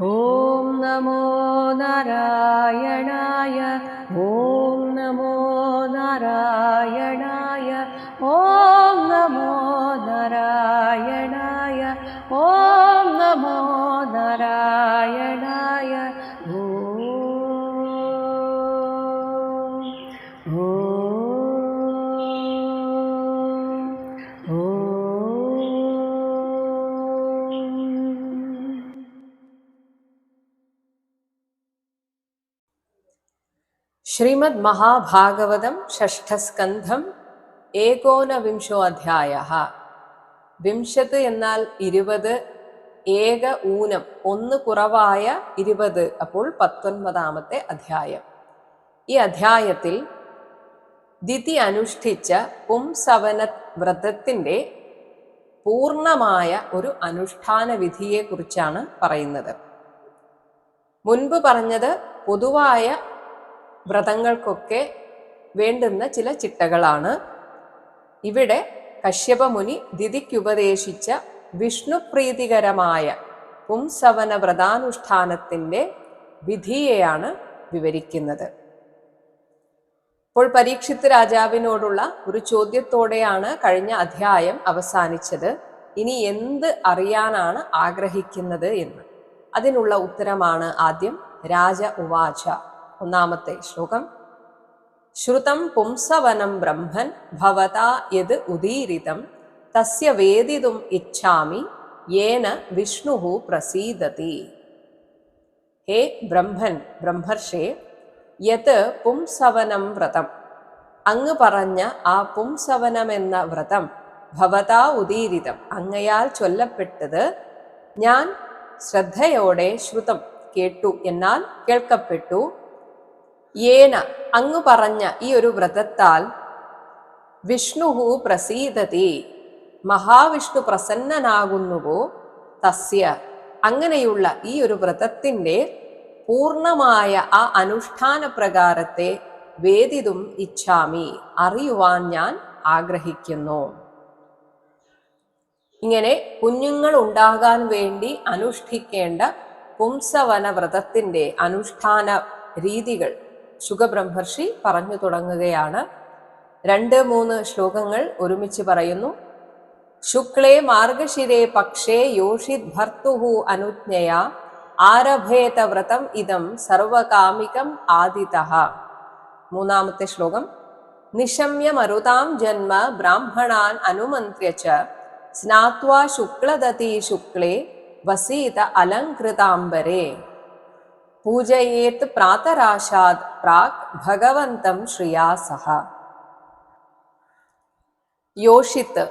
ഓം നമോ നാരായണായ. ഓം നമോ നാരായണായ. ഓം നമോ നാരായണായ. ഓം നമോ നാരായണായ. ഓം ശ്രീമദ് മഹാഭാഗവതം ഷഷ്ഠസ്കന്ധം ഏകോനവിംശോ അധ്യായഃ. വിംശത്ത് എന്നാൽ 20, ഏക ഊനം ഒന്ന് കുറവായ 20, അപ്പോൾ 19ാമത്തെ അധ്യായം. ഈ അധ്യായത്തിൽ ദിതി അനുഷ്ഠിച്ച പുംസവന വ്രതത്തിൻ്റെ പൂർണ്ണമായ ഒരു അനുഷ്ഠാന വിധിയെക്കുറിച്ചാണ് പറയുന്നത്. മുൻപ് പറഞ്ഞത് പൊതുവായ വ്രതങ്ങൾക്കൊക്കെ വേണ്ടുന്ന ചില ചിട്ടകളാണ്. ഇവിടെ കശ്യപമുനി ദിതിക്കുപദേശിച്ച വിഷ്ണുപ്രീതികരമായ പുംസവന വ്രതാനുഷ്ഠാനത്തിൻ്റെ വിധിയെയാണ് വിവരിക്കുന്നത്. ഇപ്പോൾ പരീക്ഷിത് രാജാവിനോടുള്ള ഒരു ചോദ്യത്തോടെയാണ് കഴിഞ്ഞ അധ്യായം അവസാനിച്ചത്. ഇനി എന്ത് അറിയാനാണ് ആഗ്രഹിക്കുന്നത് എന്ന്. അതിനുള്ള ഉത്തരമാണ് ആദ്യം രാജ ഉവാച. 1ാമത്തെ ശ്ലോകം. ശ്രുതം പുംസവനം ബ്രഹ്മൻ ഭവതാ യത് ഉദീരിതം തസ്യ വേദിതും ഇച്ഛാമി യേന വിഷ്ണുഃ പ്രസീദതി. ഹേ ബ്രഹ്മൻ, ബ്രഹ്മർഷേ, യത് പുംസവനം വ്രതം, അങ്ങ് പറഞ്ഞ ആ പുംസവനമെന്ന വ്രതം, ഭവതാ ഉദീരിതം, അങ്ങയാൽ ചൊല്ലപ്പെട്ടത് ഞാൻ ശ്രദ്ധയോടെ ശ്രുതം കേട്ടു, എന്നാൽ കേൾക്കപ്പെട്ടു. യേന, അങ്ങ് പറഞ്ഞ ഈ ഒരു വ്രതത്താൽ, വിഷ്ണുഃ പ്രസീദതി, മഹാവിഷ്ണു പ്രസന്നനാകുന്നുവോ, തസ്യ, അങ്ങനെയുള്ള ഈ ഒരു വ്രതത്തിൻ്റെ പൂർണ്ണമായ ആ അനുഷ്ഠാന പ്രകാരത്തെ വേദിതും ഇച്ഛാമി, അറിയുവാൻ ഞാൻ ആഗ്രഹിക്കുന്നു. ഇങ്ങനെ കുഞ്ഞുങ്ങൾ ഉണ്ടാകാൻ വേണ്ടി അനുഷ്ഠിക്കേണ്ട പുംസവന വ്രതത്തിൻ്റെ അനുഷ്ഠാന രീതികൾ ശുകബ്രഹ്മർഷി പറഞ്ഞു തുടങ്ങുകയാണ്. 2-3 ശ്ലോകങ്ങൾ ഒരുമിച്ച് പറയുന്നു. ശുക്ലേ മാർഗശിരേ പക്ഷേ യോഷിത് ഭർത്തുഃ അനുജ്ഞയാ ആരഭേത വ്രതം ഇദം സർവകാമികം ആദിതഃ. 3ാമത്തെ ശ്ലോകം. നിശമ്യ മരുതാം ജന്മ ബ്രാഹ്മണാൻ അനുമന്ത്ര്യ ച സ്നാത്വാ ശുക്ലദതി ശുക്ലേ വസീത അലങ്കൃതാംബരേ പൂജയേത് പ്രാതരാശാദ് പ്രാക് ഭഗവന്തം ശ്രിയാ സഹ. യോഷിത്ത്,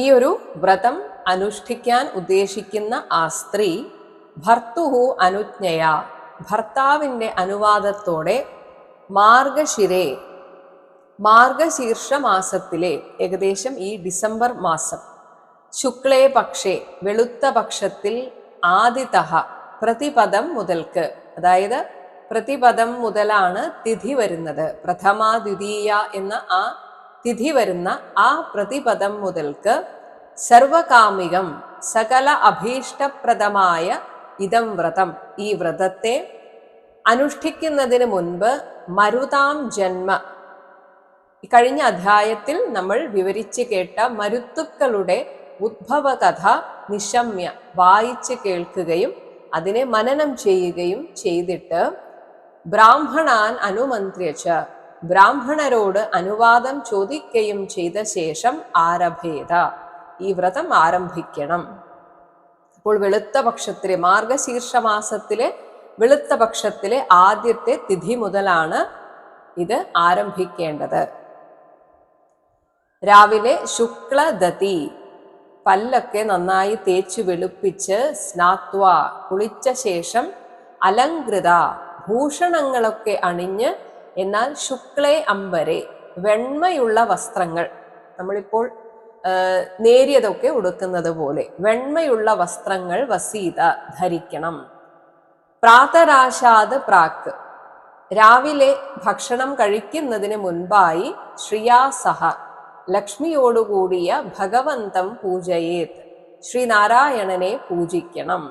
ഈ ഒരു വ്രതം അനുഷ്ഠിക്കാൻ ഉദ്ദേശിക്കുന്ന ആ സ്ത്രീ, ഭർത്തുഃ അനുജ്ഞയാ, ഭർത്താവിൻ്റെ അനുവാദത്തോടെ, മാർഗശിരേ, മാർഗശീർഷ മാസത്തിലെ, ഏകദേശം ഈ ഡിസംബർ മാസം, ശുക്ലേ പക്ഷേ, വെളുത്ത പക്ഷത്തിൽ, ആദിതഃ, പ്രതിപദം മുതൽക്ക്, അതായത് പ്രതിപദം മുതലാണ് തിഥി വരുന്നത്, പ്രഥമ ദ്വിതീയ എന്ന ആ തിഥി വരുന്ന ആ പ്രതിപദം മുതൽക്ക്, സർവകാമികം, സകല അഭീഷ്ടപ്രദമായ ഇതം വ്രതം, ഈ വ്രതത്തെ അനുഷ്ഠിക്കുന്നതിന് മുൻപ്, മരുതാം ജന്മ, കഴിഞ്ഞ അധ്യായത്തിൽ നമ്മൾ വിവരിച്ച് കേട്ട മരുത്തുക്കളുടെ ഉദ്ഭവകഥ നിശമ്യ വായിച്ച് കേൾക്കുകയും അതിനെ മനനം ചെയ്യുകയും ചെയ്തിട്ട്, ബ്രാഹ്മണാൻ അനുമന്ത്രിച്ച, ബ്രാഹ്മണരോട് അനുവാദം ചോദിക്കുകയും ചെയ്ത ശേഷം, ആരഭേത, ഈ വ്രതം ആരംഭിക്കണം. അപ്പോൾ വെളുത്ത പക്ഷത്തിലെ, മാർഗശീർഷ മാസത്തിലെ വെളുത്ത പക്ഷത്തിലെ ആദ്യത്തെ തിഥി മുതലാണ് ഇത് ആരംഭിക്കേണ്ടത്. രാവിലെ ശുക്ലദതി, പല്ലൊക്കെ നന്നായി തേച്ചു വെളുപ്പിച്ച്, സ്നാത്വ, കുളിച്ച ശേഷം, അലങ്കൃത, ഭൂഷണങ്ങളൊക്കെ അണിഞ്ഞ്, എന്നാൽ ശുക്ലേ അംബരെ, വെണ്മയുള്ള വസ്ത്രങ്ങൾ, നമ്മളിപ്പോൾ നേരിയതൊക്കെ ഉടുക്കുന്നത് പോലെ വെണ്മയുള്ള വസ്ത്രങ്ങൾ, വസീത, ധരിക്കണം. പ്രാതരാശാദ് പ്രാക്, രാവിലെ ഭക്ഷണം കഴിക്കുന്നതിന് മുൻപായി, ശ്രിയാസഹ, ലക്ഷ്മിയോടുകൂടിയ, ഭഗവന്തം പൂജയേത്, ശ്രീനാരായണനെ പൂജിക്കണം.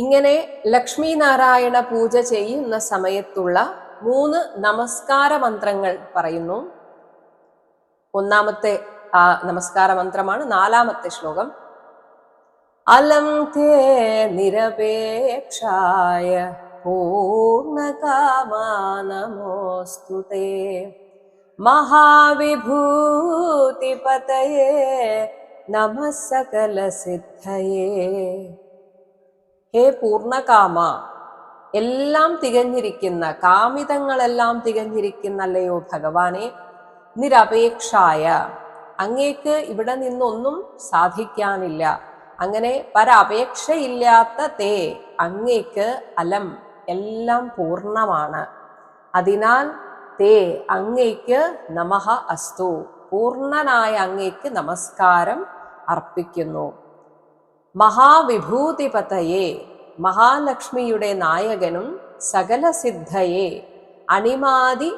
ഇങ്ങനെ ലക്ഷ്മി നാരായണ പൂജ ചെയ്യുന്ന സമയത്തുള്ള 3 നമസ്കാര മന്ത്രങ്ങൾ പറയുന്നു. ഒന്നാമത്തെ നമസ്കാര മന്ത്രമാണ് 4ാമത്തെ ശ്ലോകം. അലം തേ നിരപേക്ഷായ പൂർണ്ണകാമാ നമോസ്തുതേ മഹാവിഭൂതിപതയേ നമഃ സകല സിദ്ധയേ. ഹേ പൂർണ്ണകാമ, എല്ലാം തികഞ്ഞിരിക്കുന്ന, കാമിതങ്ങളെല്ലാം തികഞ്ഞിരിക്കുന്നല്ലയോ ഭഗവാനെ, നിരപേക്ഷായ, അങ്ങേക്ക് ഇവിടെ നിന്നൊന്നും സാധിക്കാനില്ല, അങ്ങനെ പരപേക്ഷയില്ലാത്ത തേ, അങ്ങേക്ക് അലം, എല്ലാം പൂർണ്ണമാണ്. അതിനാൽ തേ, അങ്ങേക്ക് നമഃ അസ്തു, പൂർണ്ണനായ അങ്ങേക്ക് നമസ്കാരം അർപ്പിക്കുന്നു. മഹാവിഭൂതിപതയേ, മഹാലക്ഷ്മിയുടെ നായകനും സകല സിദ്ധയെ, അണിമാതി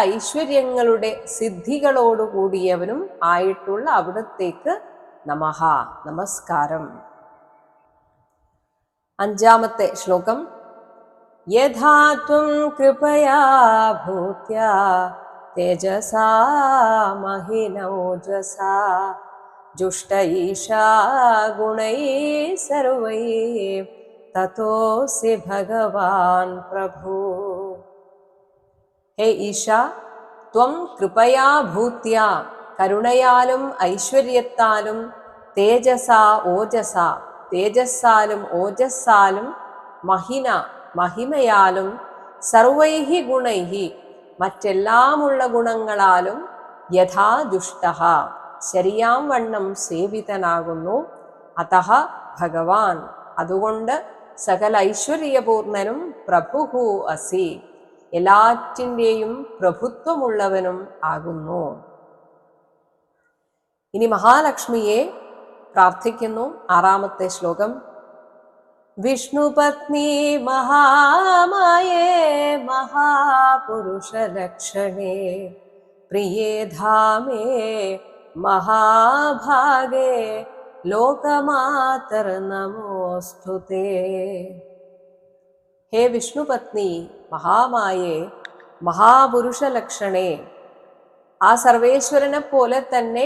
ഐശ്വര്യങ്ങളുടെ സിദ്ധികളോടുകൂടിയവനും ആയിട്ടുള്ള അവിടത്തേക്ക് നമഃ, നമസ്കാരം. 5ാമത്തെ ശ്ലോകം. യഥാ ത്വം കൃപയാ ഭൂത്യാ തേജസാ മഹിനോജസാ ജുഷ്ടൈഷാ ഗുണൈഃ സർവൈഃ തതോസി ഭഗവാൻ പ്രഭു. ഹേ ഈശ, ത്വം കൃപയാ ഭൂത്യാ, കരുണയാലും ഐശ്വര്യത്താലും, തേജസാ ഓജസ, തേജസ്സാലും ഓജസ്സാലും, മഹിന, മഹിമയാലും, സർവൈഹി ഗുണൈഹി, മറ്റെല്ലാമുള്ള ഗുണങ്ങളാലും, യഥാ ജുഷ്ടഃ, ശരിയാം വണ്ണം സേവിതനാകുന്നു. അതഃ ഭഗവാൻ, അതുകൊണ്ട് സകല ഐശ്വര്യപൂർണനും, പ്രഭുഹു അസി, എല്ലാറ്റിൻ്റെയും പ്രഭുത്വമുള്ളവനും ആകുന്നു. ഇനി മഹാലക്ഷ്മിയെ പ്രാർത്ഥിക്കുന്നു. 6ാമത്തെ ശ്ലോകം. വിഷ്ണുപത്നി മഹാമായേ മഹാപുരുഷലക്ഷണേ പ്രിയേ ധാമേ മഹാഭാഗേ ലോകമാതർ നമോസ്തുതേ. ഹേ വിഷ്ണുപത്നി, മഹാമായേ, മഹാപുരുഷലക്ഷണേ, ആ സർവേശ്വരനെ പോലെ തന്നെ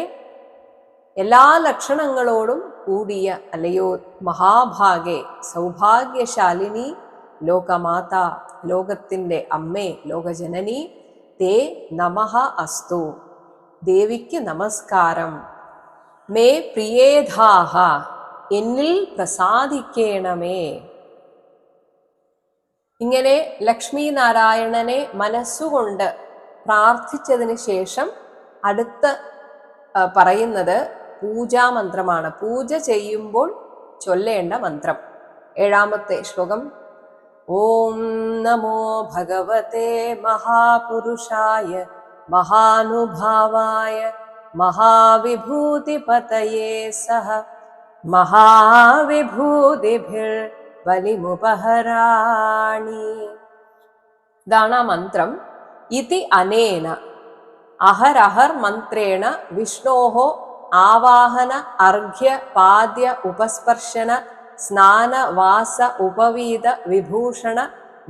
എല്ലാ ലക്ഷണങ്ങളോടും കൂടിയ അല്ലയോ മഹാഭാഗേ, സൗഭാഗ്യശാലിനി, ലോകമാത, ലോകത്തിൻ്റെ അമ്മേ, ലോകജനനി, തേ നമഃ അസ്തു, ദേവിക്ക് നമസ്കാരം. മേ പ്രിയേധാഹ, എന്നിൽ പ്രസാദിക്കേണമേ. ഇങ്ങനെ ലക്ഷ്മി നാരായണനെ മനസ്സുകൊണ്ട് പ്രാർത്ഥിച്ചതിന് ശേഷം അടുത്ത് പറയുന്നത് പൂജാമന്ത്രമാണ്. പൂജ ചെയ്യുമ്പോൾ ചൊല്ലേണ്ട മന്ത്രം. 7ാമത്തെ ശ്ലോകം. ഓം നമോ ഭഗവതേ മഹാപുരുഷായ മഹാനുഭാവായ മഹാവിഭൂതിപതയേ സഹ മഹാവിഭൂതിഭിർ ബലിമുപഹരാണി. ഇതാണ് ആ മന്ത്രം. ഇതി അനേന, അഹരഹർ മന്ത്രേണ വിഷ്ണോഹോ ആവാഹന അർഘ്യ പാദ്യ ഉപസ്പർശന സ്നാന വാസ ഉപവീത വിഭൂഷണ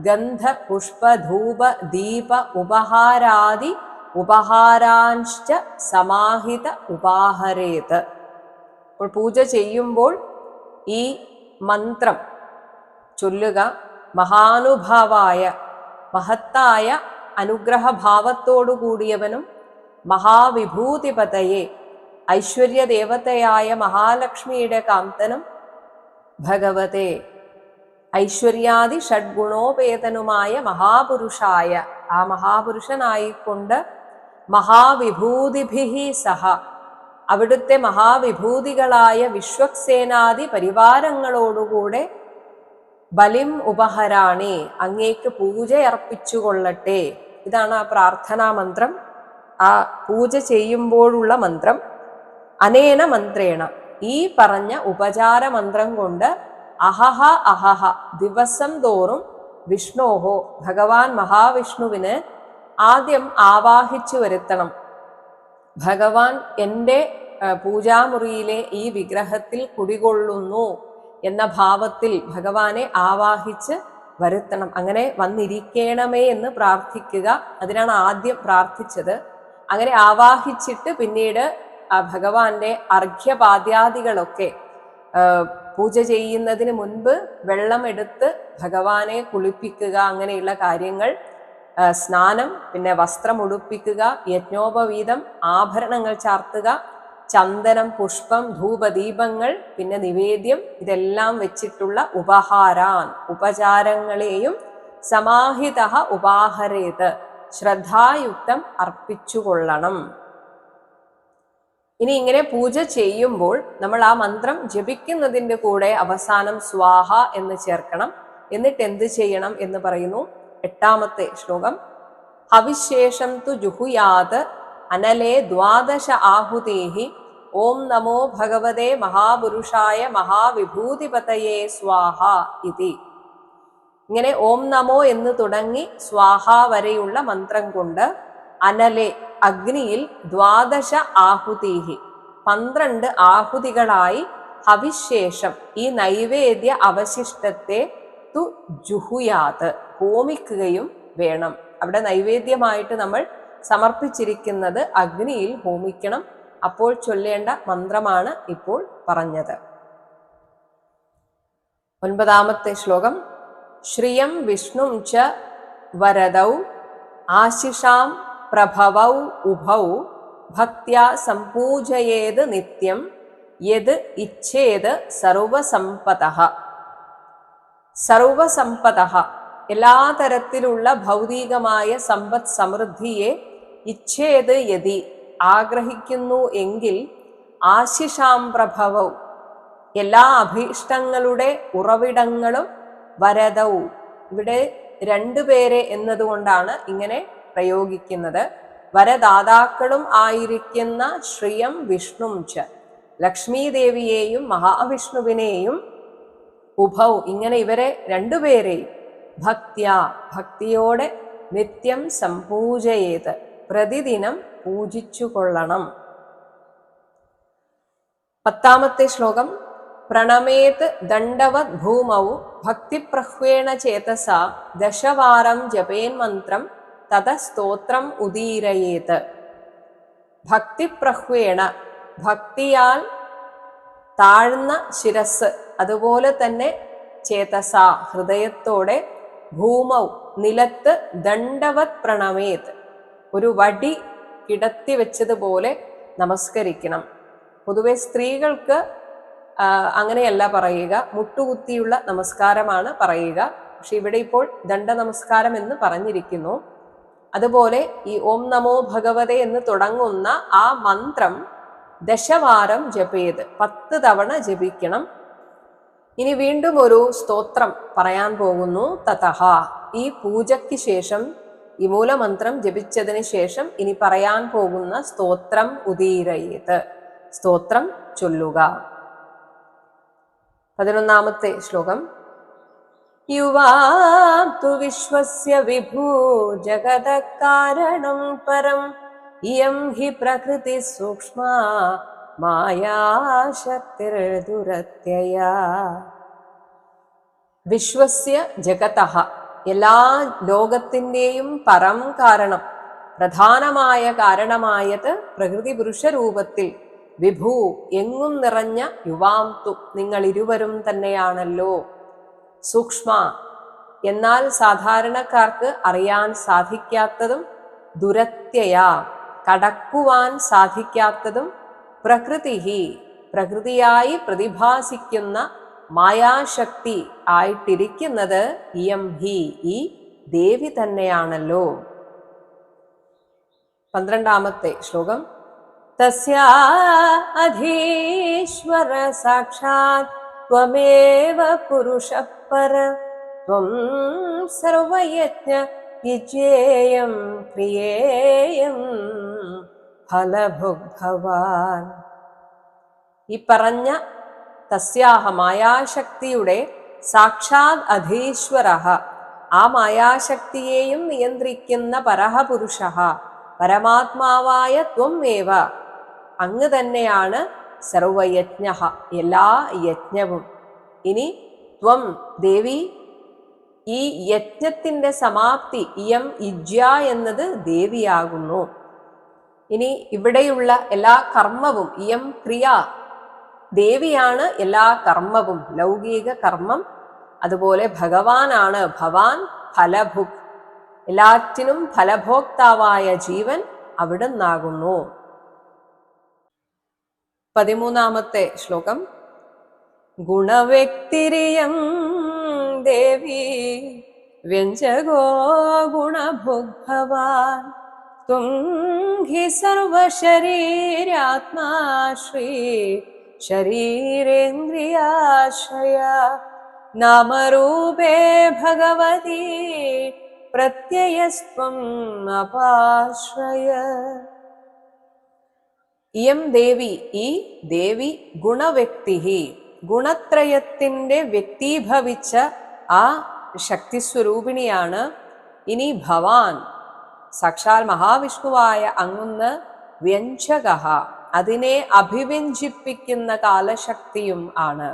ഗന്ധ പുഷ്പ ധൂപ ദീപ ഉപഹാരാദി ഉപഹാരാൻശ്ച സമാഹിത ഉപാഹരേത്. അപ്പോൾ പൂജ ചെയ്യുമ്പോൾ ഈ മന്ത്രം ചൊല്ലുക. മഹാനുഭാവായ, മഹത്തായ അനുഗ്രഹഭാവത്തോടു കൂടിയവനും, മഹാവിഭൂതിപതയെ, ഐശ്വര്യദേവതയായ മഹാലക്ഷ്മിയുടെ കാന്തനും, ഭഗവതേ, ഐശ്വര്യാദി ഷഡ്ഗുണോപേതനുമായ മഹാപുരുഷായ, ആ മഹാപുരുഷനായിക്കൊണ്ട്, മഹാവിഭൂതിഭിഹി സഹ, അവിടുത്തെ മഹാവിഭൂതികളായ വിശ്വക്സേനാദി പരിവാരങ്ങളോടുകൂടെ, ബലിം ഉപഹരാണി, അങ്ങേക്ക് പൂജയർപ്പിച്ചുകൊള്ളട്ടെ. ഇതാണ് ആ പ്രാർത്ഥനാ മന്ത്രം, ആ പൂജ ചെയ്യുമ്പോഴുള്ള മന്ത്രം. അനേന മന്ത്രേണ, ഈ പറഞ്ഞ ഉപചാര മന്ത്രം കൊണ്ട്, അഹഹ അഹഹ, ദിവസം തോറും വിഷ്ണോഹോ, ഭഗവാൻ മഹാവിഷ്ണുവിന് ആദ്യം ആവാഹിച്ചു വരുത്തണം. ഭഗവാൻ എൻ്റെ പൂജാമുറിയിലെ ഈ വിഗ്രഹത്തിൽ കുടികൊള്ളുന്നു എന്ന ഭാവത്തിൽ ഭഗവാനെ ആവാഹിച്ച് വരുത്തണം. അങ്ങനെ വന്നിരിക്കണമേ എന്ന് പ്രാർത്ഥിക്കുക. അതിനാണ് ആദ്യം പ്രാർത്ഥിച്ചത്. അങ്ങനെ ആവാഹിച്ചിട്ട് പിന്നീട് ഭഗവാന്റെ അർഘ്യപാദ്യാദികളൊക്കെ പൂജ ചെയ്യുന്നതിന് മുൻപ് വെള്ളം എടുത്ത് ഭഗവാനെ കുളിപ്പിക്കുക, അങ്ങനെയുള്ള കാര്യങ്ങൾ, സ്നാനം, പിന്നെ വസ്ത്രം ഉടുപ്പിക്കുക, യജ്ഞോപവീതം, ആഭരണങ്ങൾ ചാർത്തുക, ചന്ദനം, പുഷ്പം, ധൂപദീപങ്ങൾ, പിന്നെ നിവേദ്യം, ഇതെല്ലാം വെച്ചിട്ടുള്ള ഉപഹാരാൻ, ഉപചാരങ്ങളെയും സമാഹിത ഉപാഹരേത്, ശ്രദ്ധായുക്തം അർപ്പിച്ചുകൊള്ളണം. ഇനി ഇങ്ങനെ പൂജ ചെയ്യുമ്പോൾ നമ്മൾ ആ മന്ത്രം ജപിക്കുന്നതിൻ്റെ കൂടെ അവസാനം സ്വാഹ എന്ന് ചേർക്കണം. എന്നിട്ട് എന്ത് ചെയ്യണം എന്ന് പറയുന്നു 8ാമത്തെ ശ്ലോകം. ഹവിശേഷം തു ജുഹുയാത് അനലേ 12 ആഹുതേഹി ഓം നമോ ഭഗവതേ മഹാപുരുഷായ മഹാവിഭൂതിപതയേ സ്വാഹ ഇതി. ഇങ്ങനെ ഓം നമോ എന്ന് തുടങ്ങി സ്വാഹ വരെയുള്ള മന്ത്രം കൊണ്ട് അനലെ, അഗ്നിയിൽ 12 ആഹുതീഹി, 12 ആഹുതികളായി ഹവിശേഷം, ഈ നൈവേദ്യ അവശിഷ്ടത്തെ തു ജുഹുയാത്, ഹോമിക്കുകയും വേണം. അവിടെ നൈവേദ്യമായിട്ട് നമ്മൾ സമർപ്പിച്ചിരിക്കുന്നത് അഗ്നിയിൽ ഹോമിക്കണം. അപ്പോൾ ചൊല്ലേണ്ട മന്ത്രമാണ് ഇപ്പോൾ പറഞ്ഞത്. 9ാമത്തെ ശ്ലോകം. ശ്രിയം വിഷ്ണും ച വരദൗ ആശിഷാം പ്രഭവൗ ഉഭൗ ഭക്ത്യാ സംപൂജയേത് നിത്യം യത് ഇച്ഛേത് സർവസമ്പതഃ. സർവസമ്പതഃ, എല്ലാ തരത്തിലുള്ള ഭൗതികമായ സമ്പദ് സമൃദ്ധിയെ ഇച്ഛേത് യതി, ആഗ്രഹിക്കുന്നു എങ്കിൽ, ആശിഷാം പ്രഭവൗ, എല്ലാ അഭീഷ്ടങ്ങളുടെ ഉറവിടങ്ങളും, വരദൗ, ഇവിടെ 2 പേരെ എന്നതുകൊണ്ടാണ് ഇങ്ങനെ പ്രയോഗിക്കുന്നത്. വരദാതാക്കളും ആയിരിക്കുന്ന ശ്രിയം വിഷ്ണും ച, ലക്ഷ്മി ദേവിയെയും മഹാവിഷ്ണുവിനെയും, ഉഭൗ, ഇങ്ങനെ ഇവരെ 2 പേരെയും, ഭക്ത്യ, ഭക്തിയോടെ, നിത്യം സംപൂജയേത്, പ്രതിദിനം പൂജിച്ചു കൊള്ളണം. 10ാമത്തെ ശ്ലോകം. പ്രണമേത് ദണ്ഡവത് ഭൂമൗ ഭക്തിപ്രഹ്വേണ ചേതസ 10 വാരം ജപേൻ മന്ത്രം തത സ്തോത്രം ഉദീരയേത്. ഭക്തിപ്രഹ്വേണ, ഭക്തിയാൽ താഴ്ന്ന ശിരസ്, അതുപോലെ തന്നെ ചേതസ, ഹൃദയത്തോടെ, ഭൂമൗ, നിലത്ത്, ദണ്ഡവത് പ്രണമേത്, ഒരു വടി കിടത്തി വെച്ചതുപോലെ നമസ്കരിക്കണം. പൊതുവെ സ്ത്രീകൾക്ക് അങ്ങനെയല്ല പറയുക, മുട്ടുകുത്തിയുള്ള നമസ്കാരമാണ് പറയുക. പക്ഷെ ഇവിടെ ഇപ്പോൾ ദണ്ഡ നമസ്കാരം എന്ന് പറഞ്ഞിരിക്കുന്നു. അതുപോലെ ഈ ഓം നമോ ഭഗവതേ എന്ന് തുടങ്ങുന്ന ആ മന്ത്രം 10 വാരം ജപേത്, 10 തവണ ജപിക്കണം. ഇനി വീണ്ടും ഒരു സ്തോത്രം പറയാൻ പോകുന്നു. തതഹ, ഈ പൂജയ്ക്ക് ശേഷം, ഈ മൂലമന്ത്രം ജപിച്ചതിന് ശേഷം ഇനി പറയാൻ പോകുന്ന സ്തോത്രം ഉദീരയേത്, സ്തോത്രം ചൊല്ലുക. 11ാമത്തെ ശ്ലോകം. യുവാം തു വിശ്വസ്യ വിഭൂ ജഗത കാരണം പരം ഇയം ഹി പ്രകൃതി സൂക്ഷ്മ മായാശക്തിർദുരത്യയാ. വിശ്വസ്യ ജഗതഃ, എല്ലാ ലോകത്തിൻ്റെയും പരം കാരണം, പ്രധാനമായ കാരണമായത് പ്രകൃതി പുരുഷരൂപത്തിൽ, വിഭൂ, എങ്ങും നിറഞ്ഞ, യുവാം തു, നിങ്ങൾ ഇരുവരും തന്നെയാണല്ലോ. സൂക്ഷ്മ, എന്നാൽ സാധാരണക്കാർക്ക് അറിയാൻ സാധിക്കാത്തതും, ദുരത്യയാ, കടക്കുവാൻ സാധിക്കാത്തതും, പ്രകൃതിഹി, പ്രകൃതിയായി പ്രതിഭാസിക്കുന്ന, മായാശക്തി ആയിട്ടിരിക്കുന്നത് ഇയം ഹി, ഈ ദേവി തന്നെയാണല്ലോ. 12ാമത്തെ ശ്ലോകം. തസ്യാ അധീശ്വര സാക്ഷാത് ത്വമേവ പുരുഷഃ പര ത്വം സർവയജ്ഞ യജ്ഞേയം ക്രിയേയം ഫലഭുഗ്ഭവാൻ. ഈ പറഞ്ഞ തസ്യാഹ, മായാശക്തിയുടെ, സാക്ഷാത് അധീശ്വര, ആ മായാശക്തിയെയും നിയന്ത്രിക്കുന്ന പരഹപുരുഷ, പരമാത്മാവായ ത്വമേവ, അങ്ങ് തന്നെയാണ്, സർവയജ്ഞ, എല്ലാ യജ്ഞവും, ഇനി ത്വം ദേവി, ഈ യജ്ഞത്തിന്റെ സമാപ്തി, ഇയം ഇജ്യ എന്നത് ദേവിയാകുന്നു. ഇനി ഇവിടെയുള്ള എല്ലാ കർമ്മവും, ഇയം ക്രിയ, ദേവിയാണ് എല്ലാ കർമ്മവും, ലൗകിക കർമ്മം. അതുപോലെ ഭഗവാനാണ്, ഭവാൻ ഫലഭുക്, എല്ലാറ്റിനും ഫലഭോക്താവായ ജീവൻ അവിടുന്നാകുന്നു. 13-ാമത്തെ ശ്ലോകം. ഗുണവ്യക്തിരിയം ദേവി വ്യഞ്ജകോ ഗുണഭുഗ്ഭവാൻ ത്വം ഹി സർവശരീരാത്മാ ശ്രീ ശരീരേന്ദ്രിയാശ്രയ നാമരൂപേ ഭഗവതി പ്രത്യയസ്ത്വം അപാശ്രയ. ഇയം ദേവി, ഈ ദേവി ഗുണവ്യക്തി, ഗുണത്രയത്തിന്റെ വ്യക്തീഭവിച്ച ആ ശക്തിസ്വരൂപിണിയാണ്. ഇനി ഭവാൻ, സാക്ഷാൽ മഹാവിഷ്ണുവായ അങ്ങുന്ന് വ്യഞ്ജക, അതിനെ അഭിവ്യഞ്ജിപ്പിക്കുന്ന കാലശക്തിയും ആണ്.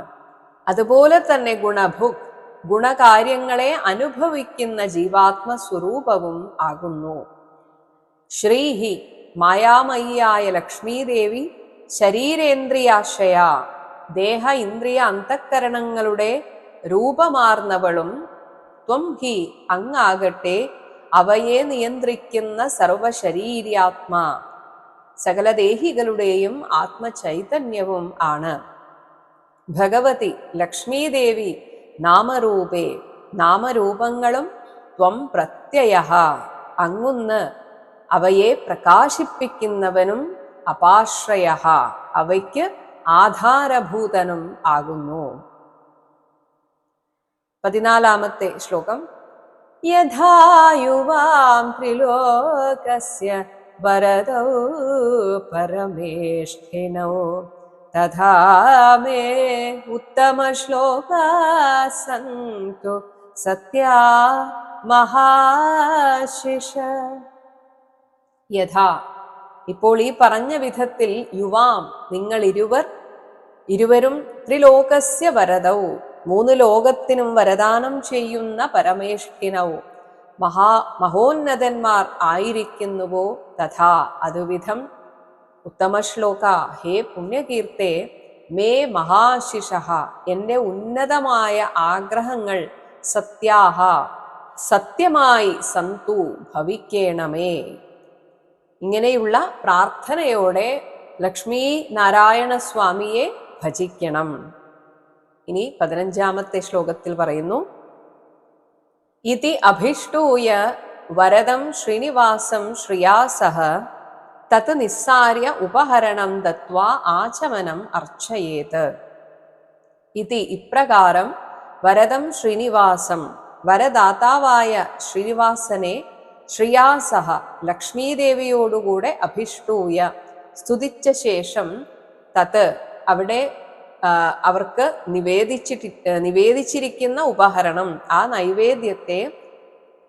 അതുപോലെ തന്നെ ഗുണഭുക്, ഗുണകാര്യങ്ങളെ അനുഭവിക്കുന്ന ജീവാത്മസ്വരൂപവും ആകുന്നു. ശ്രീഹി, മായാമയിയായ ലക്ഷ്മീദേവി ശരീരേന്ദ്രിയാശ്രയ, ദേഹ ഇന്ദ്രിയ അന്തഃകരണങ്ങളുടെ രൂപമാർന്നവളും, ത്വം ഹി, അങ്ങാകട്ടെ, അവയെ നിയന്ത്രിക്കുന്ന സർവശരീര്യാത്മാ, സകല ദേഹികളുടെയും ആത്മചൈതന്യവും ആണ്. ഭഗവതി, ലക്ഷ്മീദേവി നാമരൂപേ, നാമരൂപങ്ങളും, ത്വം പ്രത്യയ, അങ്ങുന്ന് അവയെ പ്രകാശിപ്പിക്കുന്നവനും, അപാശ്രയ, അവയ്ക്ക് ആധാരഭൂതനും ആകുന്നു. 14-ാമത്തെ ശ്ലോകം. യഥാ യുവാം ത്രിലോകസ്യ വരദൗ പരമേഷ്ഠിനൗ തഥാ മേ ഉത്തമ ശ്ലോകാ സന്തു സത്യാ മഹാശിഷ. യഥാ, ഇപ്പോൾ ഈ പറഞ്ഞ വിധത്തിൽ, യുവാം, നിങ്ങൾ ഇരുവരും ത്രിലോകസ്യ വരദൗ, 3 ലോകത്തിനും വരദാനം ചെയ്യുന്ന പരമേഷ്ഠിനൗ, മഹോന്നതന്മാർ ആയിരിക്കുന്നുവോ, തഥാ, അതുവിധം, ഉത്തമ ശ്ലോക, ഹേ പുണ്യകീർത്തെ, മേ മഹാശിഷ, എൻ്റെ ഉന്നതമായ ആഗ്രഹങ്ങൾ, സത്യാഹ, സത്യമായി, സന്തു, ഭവിക്കേണമേ. ഇങ്ങനെയുള്ള പ്രാർത്ഥനയോടെ ലക്ഷ്മീ നാരായണ സ്വാമിയെ ഭജിക്കണം. ഇനി 15-ാമത്തെ ശ്ലോകത്തിൽ പറയുന്നു. ഇതി അഭിഷ്ടൂയ വരദം ശ്രീനിവാസം ശ്രിയാ സഹ തത് നിസ്സാര്യ ഉപഹരണം ദത്വാ ആചമനം അർച്ചയേത്. ഇതി, ഇപ്രകാരം, വരദം ശ്രീനിവാസം, വരദാതാവായ ശ്രീനിവാസനെ, ശ്രിയാസഹ, ലക്ഷ്മീദേവിയോടുകൂടെ, അഭിഷ്ടൂയ, സ്തുതിച്ച ശേഷം, തത്, അവിടെ അവർക്ക് നിവേദിച്ചിരിക്കുന്ന ഉപഹരണം, ആ നൈവേദ്യത്തെ,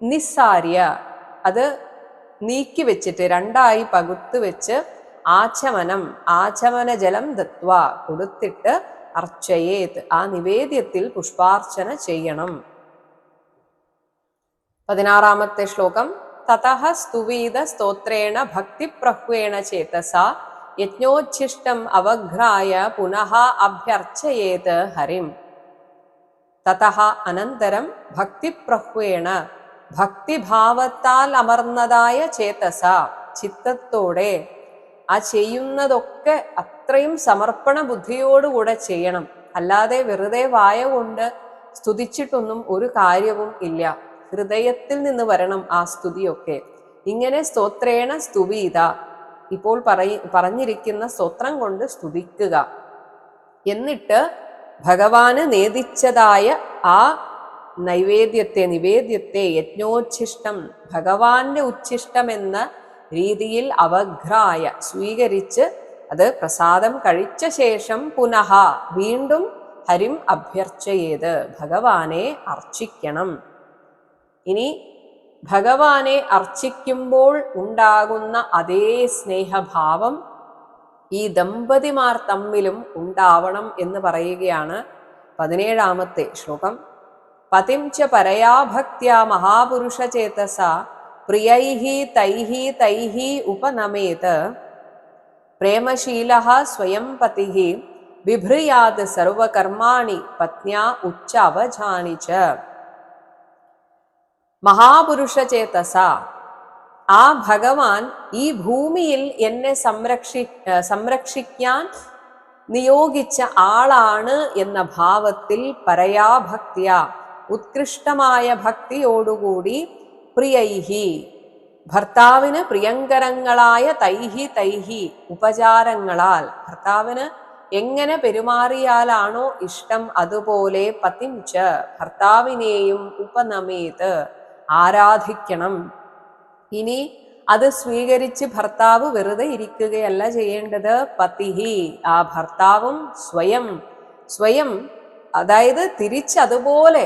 നിസ്സാര്യ, അത് നീക്കിവെച്ചിട്ട്, 2ആയി പകുത്തു വെച്ച്, ആചമനം, ആചമന ജലം ദത്വ, കൊടുത്തിട്ട്, അർച്ചയേത്, ആ നിവേദ്യത്തിൽ പുഷ്പാർച്ചന ചെയ്യണം. 16-ാമത്തെ ശ്ലോകം. തതഃ സ്തുവീത സ്തോത്രേണ ഭക്തിപ്രഹ്വേണ ചേതസാ യജ്ഞോച്ഛിഷ്ടം അവഘ്രായ പുനഃ അഭ്യർച്ചയേത് ഹരിം. തതഃ, അനന്തരം, ഭക്തിപ്രഹ്വേണ, ഭക്തിഭാവത്താൽ അമർന്നതായ ചേതസ, ചിത്തത്തോടെ, ആ ചെയ്യുന്നതൊക്കെ അത്രയും സമർപ്പണ ബുദ്ധിയോടുകൂടെ ചെയ്യണം. അല്ലാതെ വെറുതെ വായ കൊണ്ട് സ്തുതിച്ചിട്ടൊന്നും ഒരു കാര്യവും ഇല്ല. ഹൃദയത്തിൽ നിന്ന് വരണം ആ സ്തുതിയൊക്കെ. ഇങ്ങനെ സ്തോത്രേണ സ്തുവീത, ഇപ്പോൾ പറഞ്ഞിരിക്കുന്ന സ്തോത്രം കൊണ്ട് സ്തുതിക്കുക. എന്നിട്ട് ഭഗവാന് നേദിച്ചതായ ആ നിവേദ്യത്തെ, യജ്ഞോച്ഛിഷ്ടം, ഭഗവാന്റെ ഉച്ഛിഷ്ടം എന്ന രീതിയിൽ അവഘ്രായ, സ്വീകരിച്ച്, അത് പ്രസാദം കഴിച്ച ശേഷം, പുനഃ, വീണ്ടും, ഹരിം അഭ്യർച്ചയേത്, ഭഗവാനെ അർച്ചിക്കണം. ഇനി ഭഗവാനെ അർച്ചിക്കുമ്പോൾ ഉണ്ടാകുന്ന അതേ സ്നേഹഭാവം ഈ ദമ്പതിമാർ തമ്മിലും ഉണ്ടാവണം എന്ന് പറയുകയാണ്. 17ാമത്തെ ശ്ലോകം. പതിം ച പരയാ ഭക്ത്യാ മഹാപുരുഷചേതസ പ്രിയൈഹി തൈഹി തൈഹി ഉപനമേത് പ്രേമശീലഃ സ്വയം പതിഃ ബിഭ്രയാത് സർവകർമാണി പത്ന്യാ ഉച്ചവജാനി ച. മഹാപുരുഷചേതസ, ആ ഭഗവാൻ ഈ ഭൂമിയിൽ എന്നെ സംരക്ഷിക്കാൻ നിയോഗിച്ച ആളാണ് എന്ന ഭാവത്തിൽ പരയാ ഭക്തിയ, ഉത്കൃഷ്ടമായ ഭക്തിയോടുകൂടി, പ്രിയൈഹി, ഭർത്താവിന് പ്രിയങ്കരങ്ങളായ, തൈഹി തൈഹി, ഉപചാരങ്ങളാൽ, ഭർത്താവിന് എങ്ങനെ പെരുമാറിയാലാണോ ഇഷ്ടം അതുപോലെ, പതിഞ്ച, ഭർത്താവിനെയും, ഉപനമേത്, ആരാധിക്കണം. ഇനി അത് സ്വീകരിച്ച് ഭർത്താവ് വെറുതെ ഇരിക്കുകയല്ല ചെയ്യേണ്ടത്. പതിഹി, ആ ഭർത്താവും സ്വയം അതായത് തിരിച്ചതുപോലെ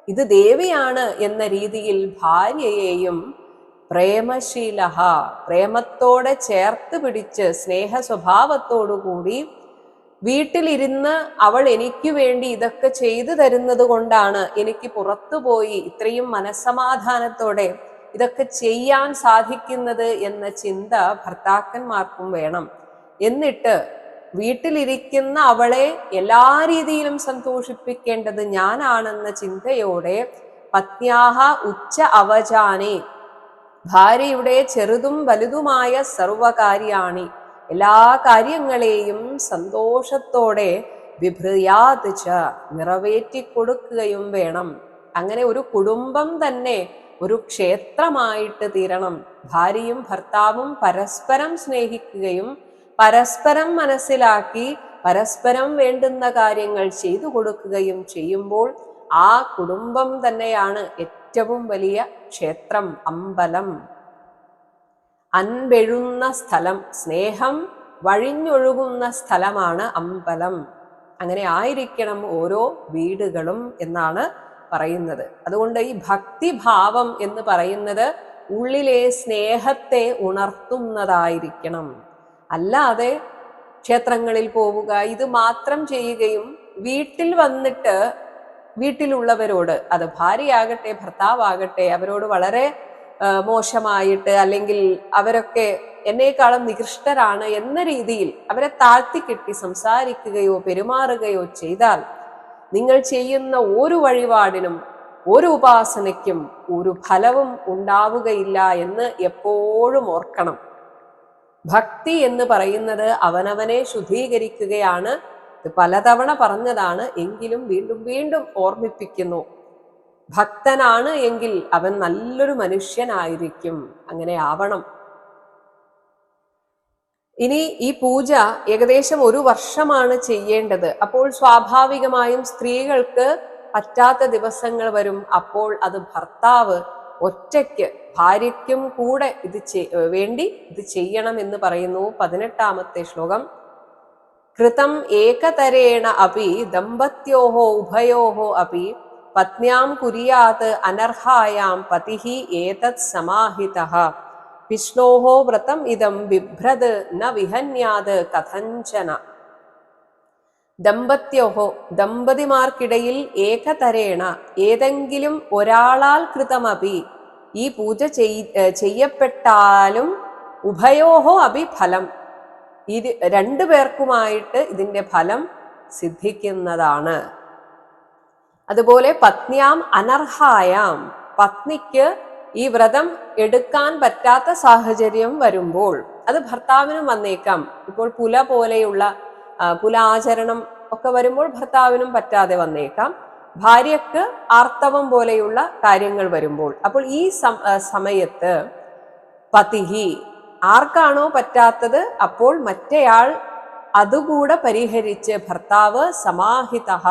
ഇത് ദേവിയാണ് എന്ന രീതിയിൽ ഭാര്യയെയും പ്രേമശീലഃ, പ്രേമത്തോടെ ചേർത്ത് പിടിച്ച് സ്നേഹ സ്വഭാവത്തോടുകൂടി വീട്ടിലിരുന്ന് അവൾ എനിക്ക് വേണ്ടി ഇതൊക്കെ ചെയ്തു തരുന്നത് കൊണ്ടാണ് എനിക്ക് പുറത്തുപോയി ഇത്രയും മനസ്സമാധാനത്തോടെ ഇതൊക്കെ ചെയ്യാൻ സാധിക്കുന്നത് എന്ന ചിന്ത ഭർത്താക്കന്മാർക്കും വേണം. എന്നിട്ട് വീട്ടിലിരിക്കുന്ന അവളെ എല്ലാ രീതിയിലും സന്തോഷിപ്പിക്കേണ്ടത് ഞാനാണെന്ന ചിന്തയോടെ പത്ന്യാഹ ഉച്ച അവജാനെ, ഭാര്യയുടെ ചെറുതും വലുതുമായ സർവകാര്യാണി, എല്ലാ കാര്യങ്ങളെയും സന്തോഷത്തോടെ വിഭ്രയാത് ച, നിറവേറ്റിക്കൊടുക്കുകയും വേണം. അങ്ങനെ ഒരു കുടുംബം തന്നെ ഒരു ക്ഷേത്രമായിട്ട് തീരണം. ഭാര്യയും ഭർത്താവും പരസ്പരം സ്നേഹിക്കുകയും പരസ്പരം മനസ്സിലാക്കി പരസ്പരം വേണ്ടുന്ന കാര്യങ്ങൾ ചെയ്തു കൊടുക്കുകയും ചെയ്യുമ്പോൾ ആ കുടുംബം തന്നെയാണ് ഏറ്റവും വലിയ ക്ഷേത്രം, അമ്പലം. അൻപെഴുന്ന സ്ഥലം, സ്നേഹം വഴിഞ്ഞൊഴുകുന്ന സ്ഥലമാണ് അമ്പലം. അങ്ങനെ ആയിരിക്കണം ഓരോ വീടുകളും എന്നാണ് പറയുന്നത്. അതുകൊണ്ട് ഈ ഭക്തിഭാവം എന്ന് പറയുന്നത് ഉള്ളിലെ സ്നേഹത്തെ ഉണർത്തുന്നതായിരിക്കണം. അല്ലാതെ ക്ഷേത്രങ്ങളിൽ പോവുക, ഇത് മാത്രം ചെയ്യുകയും വീട്ടിൽ വന്നിട്ട് വീട്ടിലുള്ളവരോട്, അത് ഭാര്യയാകട്ടെ ഭർത്താവാകട്ടെ, അവരോട് വളരെ മോശമായിട്ട്, അല്ലെങ്കിൽ അവരൊക്കെ എന്നേക്കാളും നികൃഷ്ടരാണ് എന്ന രീതിയിൽ അവരെ താഴ്ത്തിക്കെട്ടി സംസാരിക്കുകയോ പെരുമാറുകയോ ചെയ്താൽ നിങ്ങൾ ചെയ്യുന്ന ഒരു വഴിപാടിനും ഒരു ഉപാസനയ്ക്കും ഒരു ഫലവും ഉണ്ടാവുകയില്ല എന്ന് എപ്പോഴും ഓർക്കണം. ഭക്തി എന്ന് പറയുന്നത് അവനവനെ ശുദ്ധീകരിക്കുകയാണ്. ഇത് പലതവണ പറഞ്ഞതാണ്, എങ്കിലും വീണ്ടും വീണ്ടും ഓർമ്മിപ്പിക്കുന്നു. ഭക്തനാണ് എങ്കിൽ അവൻ നല്ലൊരു മനുഷ്യനായിരിക്കും. അങ്ങനെ ആവണം. ഇനി ഈ പൂജ ഏകദേശം 1 വർഷമാണ് ചെയ്യേണ്ടത്. അപ്പോൾ സ്വാഭാവികമായും സ്ത്രീകൾക്ക് പറ്റാത്ത ദിവസങ്ങൾ വരും. അപ്പോൾ അത് ഭർത്താവ് ഒറ്റയ്ക്ക് ഭാര്യയ്ക്കും കൂടെ വേണ്ടി ഇത് ചെയ്യണം എന്ന് പറയുന്നു. 18ാമത്തെ ശ്ലോകം. കൃതം ഏകതരേണ അപി ദമ്പത്യോഹോ ഉഭയോഹോ അപി പത്ന്യാം കുര്യാത് അനർഹായാം പതിഹി ഏതത് സമാഹിതഃ വിഷ്ണോഹോ വ്രതം ഇദം ബിഭ്രത് ന വിഹന്യാത് കഥഞ്ചന. ദമ്പത്യോഹോ, ദമ്പതിമാർക്കിടയിൽ ഏകതരേണ, ഏതെങ്കിലും ഒരാളാൽ കൃതമപി, ഈ പൂജ ചെയ്യപ്പെട്ടാലും ഉഭയോഹോ അപി ഫലം, ഇത് 2 പേർക്കുമായിട്ട് ഇതിന്റെ ഫലം സിദ്ധിക്കുന്നതാണ്. അതുപോലെ പത്ന്യാം അനർഹായാം, പത്നിക്ക് ഈ വ്രതം എടുക്കാൻ പറ്റാത്ത സാഹചര്യം വരുമ്പോൾ, അത് ഭർത്താവിനും വന്നേക്കാം. ഇപ്പോൾ പുല പോലെയുള്ള പുലാചരണം ഒക്കെ വരുമ്പോൾ ഭർത്താവിനും പറ്റാതെ വന്നേക്കാം. ഭാര്യക്ക് ആർത്തവം പോലെയുള്ള കാര്യങ്ങൾ വരുമ്പോൾ, അപ്പോൾ ഈ സമയത്ത് പതിഹി, ആർക്കാണോ പറ്റാത്തത് അപ്പോൾ മറ്റേയാൾ അതുകൂടെ പരിഹരിച്ച് ഭർത്താവ് സമാഹിതഃ,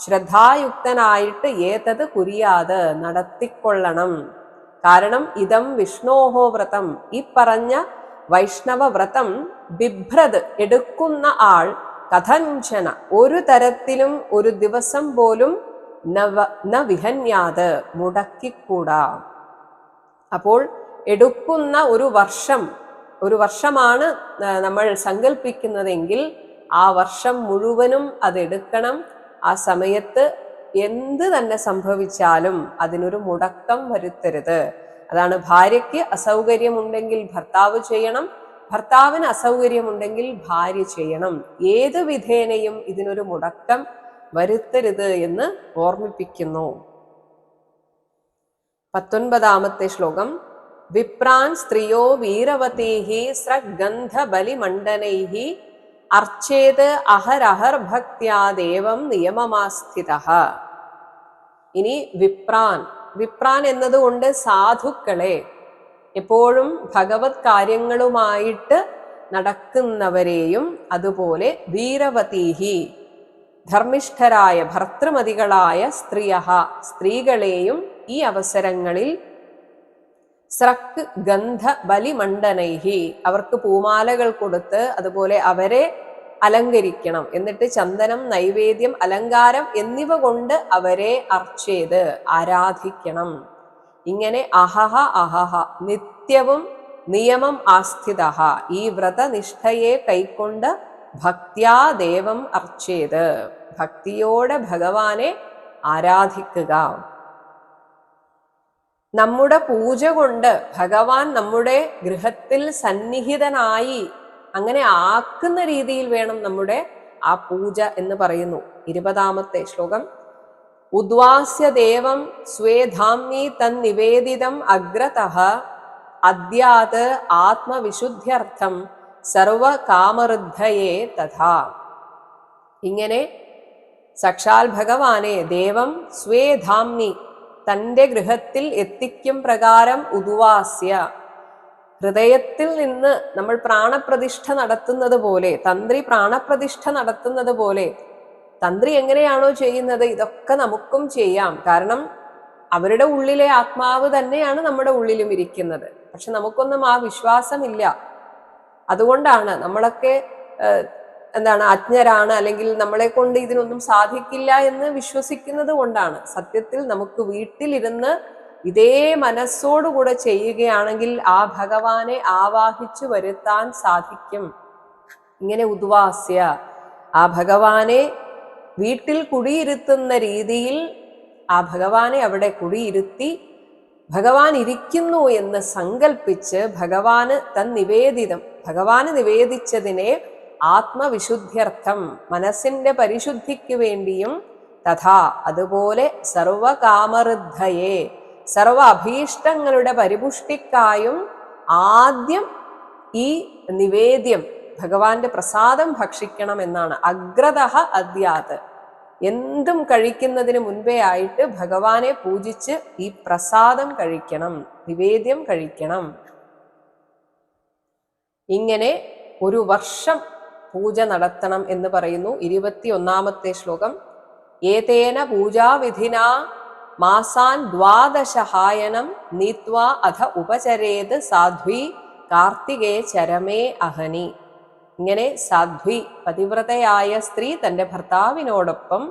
ശ്രദ്ധായുക്തനായിട്ട് ഏതത് കുര്യാത്, നടത്തിക്കൊള്ളണം. കാരണം ഇതം വിഷ്ണോഹോ വ്രതം, ഈ പറഞ്ഞ വൈഷ്ണവ വ്രതം ബിഭ്രത്, എടുക്കുന്ന ആൾ, കഥഞ്ചന, ഒരു തരത്തിലും ഒരു ദിവസം പോലും ന വിഹന്യാത്, മുടക്കിക്കൂടാ. അപ്പോൾ എടുക്കുന്ന ഒരു വർഷമാണ് നമ്മൾ സങ്കല്പിക്കുന്നതെങ്കിൽ ആ വർഷം മുഴുവനും അതെടുക്കണം. ആ സമയത്ത് എന്ത് തന്നെ സംഭവിച്ചാലും അതിനൊരു മുടക്കം വരുത്തരുത്. അതാണ് ഭാര്യയ്ക്ക് അസൗകര്യമുണ്ടെങ്കിൽ ഭർത്താവ് ചെയ്യണം, ഭർത്താവിന് അസൗകര്യമുണ്ടെങ്കിൽ ഭാര്യ ചെയ്യണം. ഏത് വിധേനയും ഇതിനൊരു മുടക്കം വരുത്തരുത് എന്ന് ഓർമ്മിപ്പിക്കുന്നു. 19ാമത്തെ ശ്ലോകം. വിപ്രാൻ സ്ത്രീയോ വീരവതീഹി സ്രഗന്ധ ബലിമണ്ഡനൈഹി അർച്ചേത് അഹരഹർ ഭക്ത്യാ ദേവം നിയമമാസ്ഥിതഃ. ഇനി വിപ്രാൻ, വിപ്രാൻ എന്നതുകൊണ്ട് സാധുക്കളെ, എപ്പോഴും ഭഗവത് കാര്യങ്ങളുമായിട്ട് നടക്കുന്നവരെയും, അതുപോലെ വീരവതീഹി ധർമ്മിഷ്ഠരായ ഭർത്തൃമതികളായ സ്ത്രീകളെയും ഈ അവസരങ്ങളിൽ സ്രക് ഗന്ധ ബലിമണ്ഡനൈഹി അവർക്ക് പൂമാലകൾ കൊടുത്ത് അതുപോലെ അവരെ അലങ്കരിക്കണം. എന്നിട്ട് ചന്ദനം, നൈവേദ്യം, അലങ്കാരം എന്നിവ കൊണ്ട് അവരെ അർച്ചേത് ആരാധിക്കണം. ഇങ്ങനെ അഹഹ അഹഹ നിത്യവും നിയമം ആസ്ഥിത ഈ വ്രതനിഷ്ഠയെ കൈക്കൊണ്ട് ഭക്ത്യാ ദേവം അർച്ചേത് ഭക്തിയോടെ ഭഗവാനെ ആരാധിക്കുക. നമ്മുടെ പൂജ കൊണ്ട് ഭഗവാൻ നമ്മുടെ ഗൃഹത്തിൽ സന്നിഹിതനായി അങ്ങനെ ആക്കുന്ന രീതിയിൽ വേണം നമ്മുടെ ആ പൂജ എന്ന് പറയുന്നു. 20ാമത്തെ ശ്ലോകം. ഉദ്വാസ്യ ദേവം സ്വേധാംനി തന്നിവേദിതം അഗ്രതഃ അദ്യാത് ആത്മവിശുദ്ധ്യർത്ഥം സർവകാമറുദ്ധയേ തഥാ. ഇങ്ങനെ സാക്ഷാൽ ഭഗവാനെ ദേവം സ്വേധാംനി തൻ്റെ ഗൃഹത്തിൽ എത്തിക്കും പ്രകാരം ഉദ്വാസ്യ ഹൃദയത്തിൽ നിന്ന് നമ്മൾ പ്രാണപ്രതിഷ്ഠ നടത്തുന്നത് പോലെ, തന്ത്രി പ്രാണപ്രതിഷ്ഠ നടത്തുന്നത് പോലെ, തന്ത്രി എങ്ങനെയാണോ ചെയ്യുന്നത് ഇതൊക്കെ നമുക്കും ചെയ്യാം. കാരണം അവരുടെ ഉള്ളിലെ ആത്മാവ് തന്നെയാണ് നമ്മുടെ ഉള്ളിലും ഇരിക്കുന്നത്. പക്ഷെ നമുക്കൊന്നും ആ വിശ്വാസമില്ല. അതുകൊണ്ടാണ് നമ്മളൊക്കെ അജ്ഞരാണ്, അല്ലെങ്കിൽ നമ്മളെ കൊണ്ട് ഇതിനൊന്നും സാധിക്കില്ല എന്ന് വിശ്വസിക്കുന്നത് കൊണ്ടാണ്. സത്യത്തിൽ നമുക്ക് വീട്ടിലിരുന്ന് ഇതേ മനസ്സോടുകൂടെ ചെയ്യുകയാണെങ്കിൽ ആ ഭഗവാനെ ആവാഹിച്ചു വരുത്താൻ സാധിക്കും. ഇങ്ങനെ ഉദ്വാസ്യ ആ ഭഗവാനെ വീട്ടിൽ കുടിയിരുത്തുന്ന രീതിയിൽ ആ ഭഗവാനെ അവിടെ കുടിയിരുത്തി ഭഗവാൻ ഇരിക്കുന്നു എന്ന് സങ്കൽപ്പിച്ച് ഭഗവാന് തന്നിവേദിതം ഭഗവാന് നിവേദിച്ചതിനെ ആത്മവിശുദ്ധ്യർത്ഥം മനസ്സിന്റെ പരിശുദ്ധിക്ക് വേണ്ടിയും തഥാ അതുപോലെ സർവകാമറുദ്ധയെ സർവ അഭീഷ്ടങ്ങളുടെ പരിപുഷ്ടിക്കായും ആദ്യം ഈ നിവേദ്യം ഭഗവാന്റെ പ്രസാദം ഭക്ഷിക്കണം എന്നാണ്. അഗ്രതഃ അദ്യാത് എന്തും കഴിക്കുന്നതിന് മുൻപേ ആയിട്ട് ഭഗവാനെ പൂജിച്ച് ഈ പ്രസാദം കഴിക്കണം, നിവേദ്യം കഴിക്കണം. ഇങ്ങനെ ഒരു വർഷം പൂജ നടത്തണം എന്ന് പറയുന്നു. 21ാമത്തെ ശ്ലോകം. ഏതേന പൂജാവിധിന മാസാൻ 12 നീത്വാ അധ ഉപചരേത് സാധ്വി കാർത്തികേ ചരമേ അഹനി. ഇങ്ങനെ സാധ്വി പതിവ്രതയായ സ്ത്രീ തൻ്റെ ഭർത്താവിനോടൊപ്പം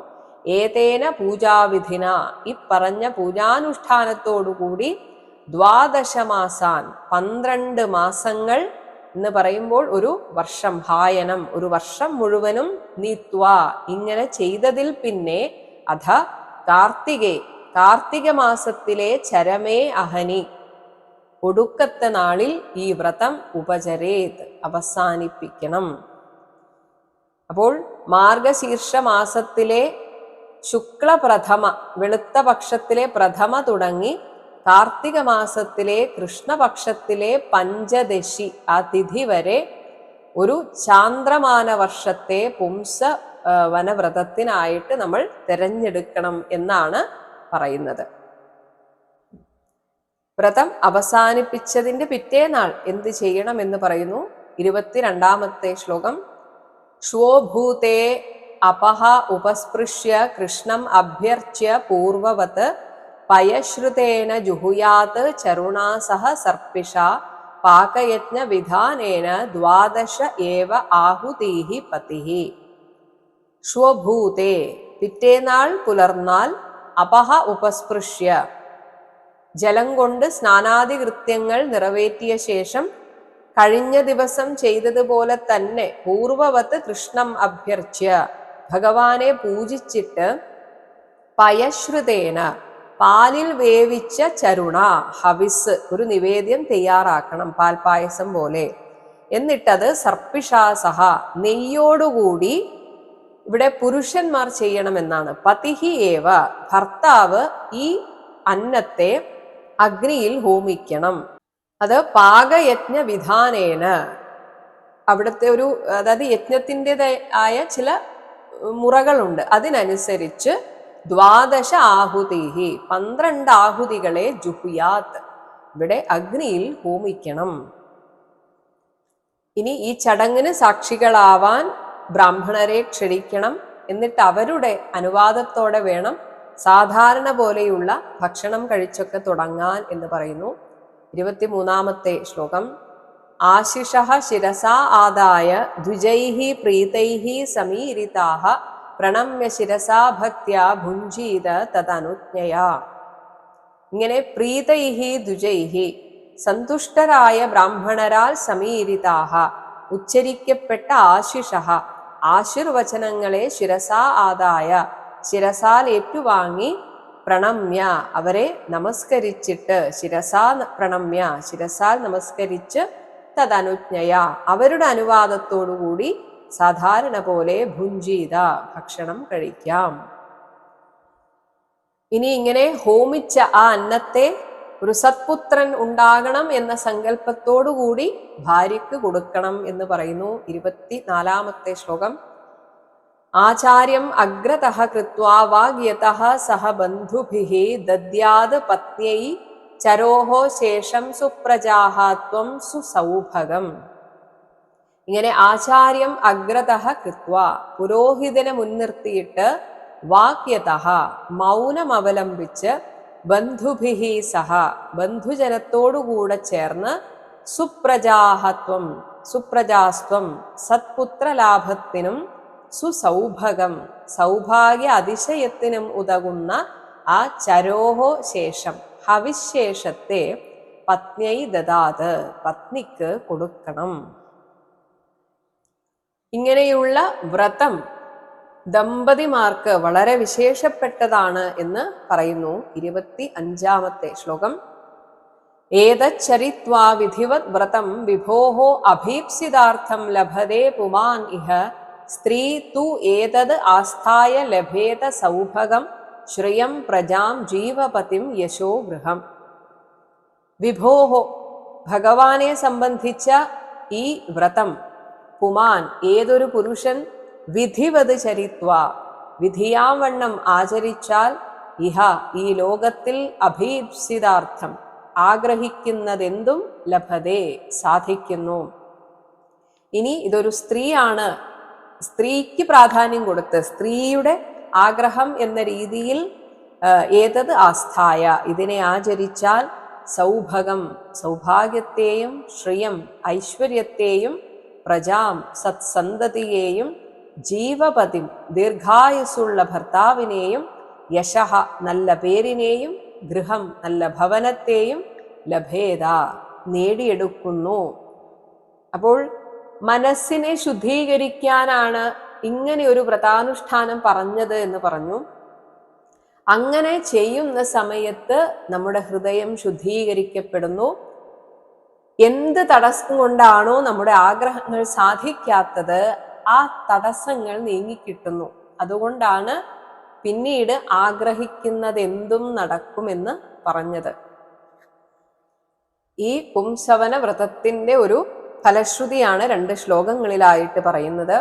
ഏതേന പൂജാവിധിന ഈ പറഞ്ഞ പൂജാനുഷ്ഠാനത്തോടുകൂടി 12 മാസാൻ 12 മാസങ്ങൾ എന്ന് പറയുമ്പോൾ ഒരു വർഷം, ഹായനം ഒരു വർഷം മുഴുവനും നീത്വ ഇങ്ങനെ ചെയ്തതിൽ പിന്നെ അധ കാർത്തിക മാസത്തിലെ ചരമേ അഹനി ഒടുക്കത്തെ നാളിൽ ഈ വ്രതം ഉപചരേത് അവസാനിപ്പിക്കണം. അപ്പോൾ മാർഗശീർഷ മാസത്തിലെ ശുക്ലപ്രഥമ വെളുത്ത പക്ഷത്തിലെ പ്രഥമ തുടങ്ങി കാർത്തിക മാസത്തിലെ കൃഷ്ണപക്ഷത്തിലെ പഞ്ചദശി ആ തിഥി വരെ ഒരു ചാന്ദ്രമാന വർഷത്തെ പുംസ വനവ്രതത്തിനായിട്ട് നമ്മൾ തിരഞ്ഞെടുക്കണം എന്നാണ് പറയുന്നത്. വ്രതം അവസാനിപ്പിച്ചതിന്റെ പിറ്റേനാൾ എന്ത് ചെയ്യണം എന്ന് പറയുന്നു. 22ാമത്തെ ശ്ലോകം. ശ്വോഭൂതേ അപഹ ഉപസ്പൃശ്യ കൃഷ്ണം അഭ്യർച്ച്യ പൂർവവത് പയശ്രുതേന ജുഹുയാത് ചരുണാ സഹ സർപ്പിഷ പാകയജ്ഞ വിധാനേന 12 ഏവ ആഹുതീഹി പതിഹി. ശ്വഭൂതേ പിറ്റേനാൾ പുലർന്നാൽ അപഹ ഉപസ്പൃശ്യ ജലം കൊണ്ട് സ്നാനാദി കൃത്യങ്ങൾ നിറവേറ്റിയ ശേഷം കഴിഞ്ഞ ദിവസം ചെയ്തതുപോലെ തന്നെ പൂർവവത്ത് കൃഷ്ണം അഭ്യർച്ച്യ ഭഗവാനെ പൂജിച്ചിട്ട് പയശ്രുതേന പാലിൽ വേവിച്ച ചരുണ ഹവിസ് ഒരു നിവേദ്യം തയ്യാറാക്കണം, പാൽപായസം പോലെ. എന്നിട്ടത് സർപ്പിഷാസഹ നെയ്യോടുകൂടി, ഇവിടെ പുരുഷന്മാർ ചെയ്യണമെന്നാണ്. പതിഹി ഏവ ഭർത്താവ് ഈ അന്നത്തെ അഗ്നിയിൽ ഹോമിക്കണം. അത് പാകയജ്ഞ വിധാനേന അവിടുത്തെ ഒരു, അതായത് യജ്ഞത്തിൻ്റെതായ ചില മുറകളുണ്ട്, അതിനനുസരിച്ച് 12 ആഹുതിഹി 12 ആഹുതികളെ ജുഹുയാത്ത് ഇവിടെ അഗ്നിയിൽ ഹോമിക്കണം. ഇനി ഈ ചടങ്ങിന് സാക്ഷികളാവാൻ ബ്രാഹ്മണരെ ക്ഷണിക്കണം. എന്നിട്ട് അവരുടെ അനുവാദത്തോടെ വേണം സാധാരണ പോലെയുള്ള ഭക്ഷണം കഴിച്ചൊക്കെ തുടങ്ങാൻ എന്ന് പറയുന്നു. 23-ാമത്തെ ശ്ലോകം. ആശിഷഃ ശിരസാ ആദായ ദ്വിജൈഹി പ്രീതൈഹി സമീരിതാഃ പ്രണമ്യ ശിരസാ ഭക്ത്യാ ഭുഞ്ജീത തദനുജ്ഞയാ. ഇങ്ങനെ പ്രീതൈഹി ദ്വിജൈഹി സന്തുഷ്ടരായ ബ്രാഹ്മണരാൽ സമീരിതാഃ ഉച്ചരിക്കപ്പെട്ട ആശിഷഃ ആശീർവചനങ്ങളെ ശിരസാ ആദായ ശിരസാൽ ഏറ്റുവാങ്ങി പ്രണമ്യ അവരെ നമസ്കരിച്ചിട്ട്, ശിരസാ പ്രണമ്യ ശിരസാൽ നമസ്കരിച്ച് തദനുജ്ഞയ അവരുടെ അനുവാദത്തോടുകൂടി സാധാരണ പോലെ ഭുഞ്ജീത ഭക്ഷണം കഴിക്കാം. ഇനി ഇങ്ങനെ ഹോമിച്ച ആ അന്നത്തെ ഒരു സത്പുത്രൻ ഉണ്ടാകണം എന്ന സങ്കല്പത്തോടുകൂടി ഭാര്യയ്ക്ക് കൊടുക്കണം എന്ന് പറയുന്നു. 24-ാമത്തെ ശ്ലോകം. ആചാര്യം അഗ്രതഃ കൃത്വാ വാഗ്യതഃ സഹ ബന്ധുഭിഃ ദദ്യാത് പത്ന്യൈ ചരോഹോ ശേഷം സുപ്രജാഃ ത്വം സുസൗഭഗം. ഇങ്ങനെ ആചാര്യം അഗ്രതഃ കൃത്വാ പുരോഹിതനെ മുൻനിർത്തിയിട്ട്, വാക്യതഃ മൗനം അവലംബിച്ച്, ബന്ധുഭിഹി സഹ ബന്ധുജനത്തോടുകൂടെ ചേർന്ന്, സുപ്രജാഹത്വം സുപ്രജാസ്ത്വം സത്പുത്രലാഭത്തിനും, സുസൗഭഗം സൗഭാഗ്യ അതിശയത്തിനും ഉതകുന്ന ആ ചരോഹോ ശേഷം ഹവിശേഷത്തെ പത്നിയൈ ദദാത് പത്നിക്ക് കൊടുക്കണം. ഇങ്ങനെയുള്ള വ്രതം ദമ്പതിമാർക്ക് വളരെ വിശേഷപ്പെട്ടതാണ് എന്ന് പറയുന്നു. 25-ാമത്തെ ശ്ലോകം. ഏതച്ചരിത്വാ വിധിവത് വ്രതം വിഭോഹോ അഭീപ്സിതാർത്ഥം ലഭതേ പുമാൻ ഇഹ സ്ത്രീ തു ഏതത് ആസ്ഥായ ലഭേത സൗഭഗം ശ്രേയം പ്രജാം ജീവപതിം യശോ ഗൃഹം. വിഭോഹോ ഭഗവാനെ സംബന്ധിച്ച ഈ വ്രതം പുമാൻ ഏതൊരു പുരുഷൻ വിധിവത് ചരിത്വ വിധിയാവണ്ണം ആചരിച്ചാൽ, ഇഹ ഈ ലോകത്തിൽ അഭീപ്സിതാർത്ഥം ആഗ്രഹിക്കുന്നതെന്തും ലഭതേ സാധിക്കുന്നു. ഇനി ഇതൊരു സ്ത്രീയാണ്, സ്ത്രീക്ക് പ്രാധാന്യം കൊടുത്ത് സ്ത്രീയുടെ ആഗ്രഹം എന്ന രീതിയിൽ ഏതത് ആസ്ഥായ ഇതിനെ ആചരിച്ചാൽ സൗഭഗം സൗഭാഗ്യത്തെയും, ശ്രിയം ഐശ്വര്യത്തെയും, പ്രജാം സത്സന്തതിയെയും, ജീവപതിം ദീർഘായുസുള്ള ഭർത്താവിനെയും, യശഃ നല്ല പേരിനെയും, ഗൃഹം നല്ല ഭവനത്തെയും, ലഭേദ നേടിയെടുക്കുന്നു. അപ്പോൾ മനസ്സിനെ ശുദ്ധീകരിക്കാനാണ് ഇങ്ങനെ ഒരു വ്രതാനുഷ്ഠാനം പറഞ്ഞത് എന്ന് പറഞ്ഞു. അങ്ങനെ ചെയ്യുന്ന സമയത്ത് നമ്മുടെ ഹൃദയം ശുദ്ധീകരിക്കപ്പെടുന്നു. എന്ത് തടസ്സം കൊണ്ടാണോ നമ്മുടെ ആഗ്രഹങ്ങൾ സാധിക്കാത്തത്, ആ തടസ്സങ്ങൾ നീങ്ങിക്കിട്ടുന്നു. അതുകൊണ്ടാണ് പിന്നീട് ആഗ്രഹിക്കുന്നത് എന്തും നടക്കുമെന്ന് പറഞ്ഞത്. ഈ പുംസവന വ്രതത്തിന്റെ ഒരു ഫലശ്രുതിയാണ് 2 ശ്ലോകങ്ങളിലായിട്ട് പറയുന്നത്.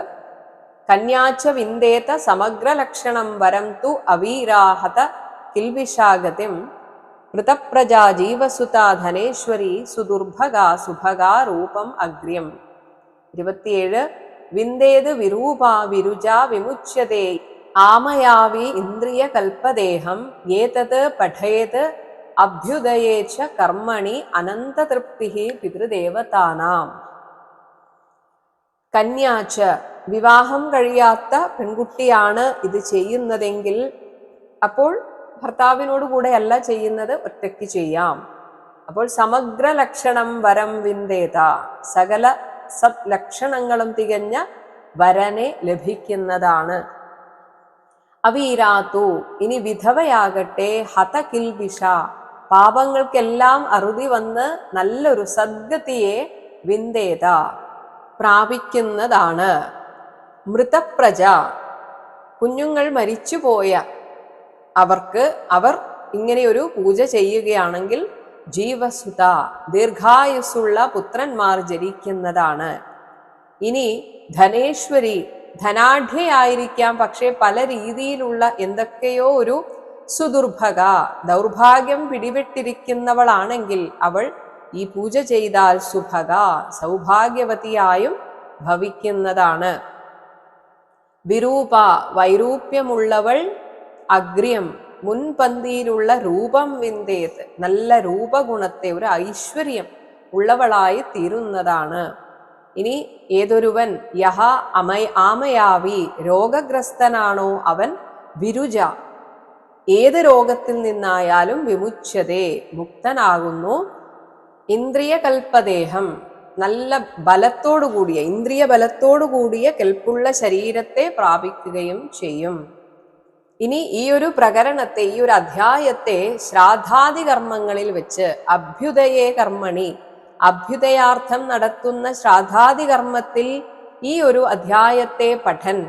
കന്യാച്ച വിന്ദേത സമഗ്രലക്ഷണം വരം തു അവീരാഹത കിൽവിഷാഗതിം കൃതപ്രജാ ജീവസുതാ ധനേശ്വരി സുദുർഭഗാ സുഭഗാ രൂപം അഗ്ര്യം. 27 വിന്ദേത് വിരൂപാ വിരുജാ വിമുച്യതേ ആമയാവി ഇന്ദ്രിയ കൽപ്പദേഹം ഏതത് പഠയേത് അഭ്യുദയേ ച കർമ്മണി അനന്തതൃപ്തി പിതൃദേവതാനാം. കന്യാച്ച വിവാഹം കഴിയാത്ത പെൺകുട്ടിയാണ് ഇത് ചെയ്യുന്നതെങ്കിൽ, അപ്പോൾ ഭർത്താവിനോട് കൂടെ അല്ല ചെയ്യുന്നത്, ഒറ്റയ്ക്ക് ചെയ്യാം. അപ്പോൾ സമഗ്ര ലക്ഷണം വരം വിന്ദേത സകല സത് ലക്ഷണങ്ങളും തികഞ്ഞ വരനെ ലഭിക്കുന്നതാണ്. അവീരാത്തു ഇനി വിധവയാകട്ടെ ഹതകിൽബിഷ പാപങ്ങൾക്കെല്ലാം അറുതി വന്ന് നല്ലൊരു സദ്ഗതിയെ വിന്ദേത പ്രാപിക്കുന്നതാണ്. മൃതപ്രജ കുഞ്ഞുങ്ങൾ മരിച്ചുപോയ അവർ ഇങ്ങനെയൊരു പൂജ ചെയ്യുകയാണെങ്കിൽ ജീവസുത ദീർഘായുസ്സുള്ള പുത്രന്മാർ ജനിക്കുന്നതാണ്. ഇനി ധനേശ്വരി ധനാഢ്യയായിരിക്കാം, പക്ഷെ പല രീതിയിലുള്ള എന്തൊക്കെയോ ഒരു സുദുർഭഗ ദൗർഭാഗ്യം പിടിപെട്ടിരിക്കുന്നവളാണെങ്കിൽ അവൾ ഈ പൂജ ചെയ്താൽ സുഭഗ സൗഭാഗ്യവതിയായും ഭവിക്കുന്നതാണ്. വിരൂപ വൈരൂപ്യമുള്ളവൾ, അഗ്ര്യം മുൻപന്തിയിലുള്ള രൂപം വിന്ദേത് നല്ല രൂപഗുണത്തെ ഒരു ഐശ്വര്യം ഉള്ളവളായി തീരുന്നതാണ്. ഇനി ഏതൊരുവൻ യഹ ആമയാവി രോഗഗ്രസ്തനാണോ അവൻ വിരുജ ഏത് രോഗത്തിൽ നിന്നായാലും വിമുച്യതേ മുക്തനാകുന്നു. ഇന്ദ്രിയകൽപ്പദേഹം നല്ല ബലത്തോടുകൂടിയ ഇന്ദ്രിയ ബലത്തോടുകൂടിയ കെൽപ്പുള്ള ശരീരത്തെ പ്രാപിക്കുകയും ചെയ്യും. ഇനി ഈ ഒരു പ്രകരണത്തെ ഈ ഒരു അധ്യായത്തെ ശ്രാദ്ധാദി കർമ്മങ്ങളിൽ വെച്ച് അഭ്യുദയേ കർമ്മണി അഭ്യുദയാർത്ഥം നടത്തുന്ന ശ്രാദ്ധാദി കർമ്മത്തിൽ ഈ ഒരു അധ്യായത്തെ പഠൻ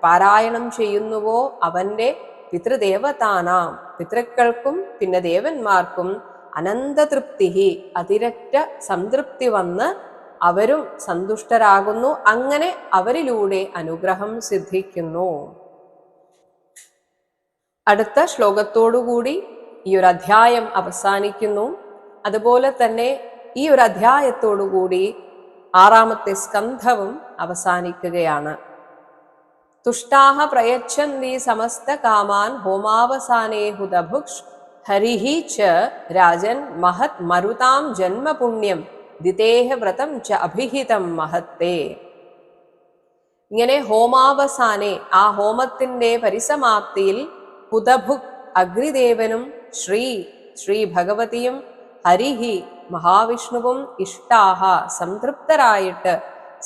പാരായണം ചെയ്യുന്നുവോ അവന്റെ പിതൃദേവതാനാം പിതൃക്കൾക്കും പിന്നെ ദേവന്മാർക്കും അനന്തതൃപ്തി അതിരറ്റ സംതൃപ്തി വന്ന് അവരും സന്തുഷ്ടരാകുന്നു. അങ്ങനെ അവരിലൂടെ അനുഗ്രഹം സിദ്ധിക്കുന്നു. അടുത്ത ശ്ലോകത്തോടുകൂടി ഈ ഒരു അധ്യായം അവസാനിക്കുന്നു. അതുപോലെ തന്നെ ഈ ഒരു അധ്യായത്തോടുകൂടി 6ാമത്തെ സ്കന്ധവും അവസാനിക്കുകയാണ്. തുഷ്ടാഹ പ്രയച്ഛന്തി സമസ്ത കാമാൻ ഹോമാവസാനേ ഹുതഭുക്ഷ് ഹരിഹി ച രാജൻ മഹത് മരുതാം ജന്മപുണ്യം ദിതേഹ വ്രതം ച അഭിഹിതം മഹത്തേ. ഇങ്ങനെ ഹോമാവസാനെ ആ ഹോമത്തിന്റെ പരിസമാപ്തിയിൽ ഹുതഭുക് അഗ്നിദേവനും ശ്രീ ഭഗവതിയും ഹരിഹി മഹാവിഷ്ണുവും ഇഷ്ടാഹ സംതൃപ്തരായിട്ട്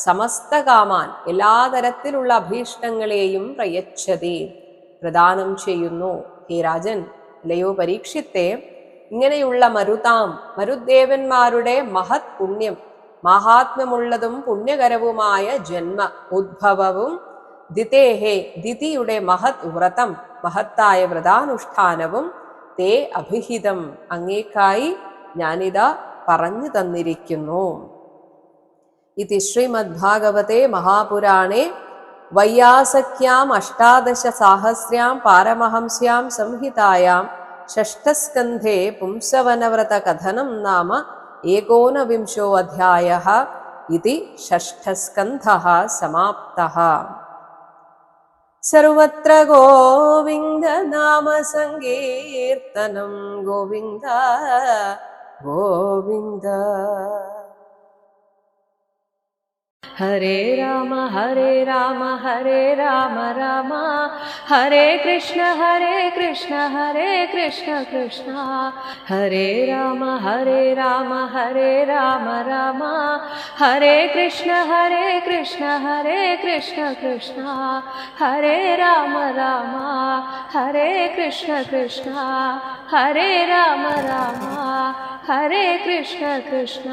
സമസ്ത കാമാൻ എല്ലാ തരത്തിലുള്ള അഭീഷ്ടങ്ങളെയും പ്രയച്ഛതി പ്രദാനം ചെയ്യുന്നു. ഹേ രാജൻ, അല്ലയോ പരീക്ഷിത്തെ, ഇങ്ങനെയുള്ള മരുദേവന്മാരുടെ മഹത് പുണ്യം മഹാത്മ്യമുള്ളതും പുണ്യകരവുമായ ജന്മ ഉദ്ഭവവും ദിതേഹേ ദിതിയുടെ മഹത് വ്രതം മഹത്തായ വ്രതാനുഷ്ഠാനവും തേ അഭിഹിതം അങ്ങേക്കായി ഞാനിതാ പറഞ്ഞു തന്നിരിക്കുന്നു. ഇതി ശ്രീമദ്ഭാഗവതേ മഹാപുരാണേ വൈയാസക്യാം 18 സാഹസ്ര്യാം പാരമഹംസ്യാം സംഹിതായാം ഷഷ്ഠസ്കന്ധേ പുംസവനവ്രത കഥനം നാമ 19 അധ്യായഃ. ഇതി ഷഷ്ഠസ്കന്ധഃ സമാപ്തഃ. സർവത്ര ഗോവിന്ദ നാമ സങ്കീർത്തനം ഗോവിന്ദ ഗോവിന്ദ. ഹരേ രാമ ഹരേ രാമ ഹരേ രാമ രാമ ഹരേ കൃഷ്ണ ഹരേ കൃഷ്ണ ഹരേ കൃഷ്ണ കൃഷ്ണ ഹരേ രാമ ഹരേ രാമ ഹരേ രാമ രാമ ഹരേ കൃഷ്ണ ഹരേ കൃഷ്ണ ഹരേ കൃഷ്ണ കൃഷ്ണ ഹരേ രാമ രാമ ഹരേ കൃഷ്ണ കൃഷ്ണ ഹരേ രാമ രാമ ഹരേ കൃഷ്ണ കൃഷ്ണ.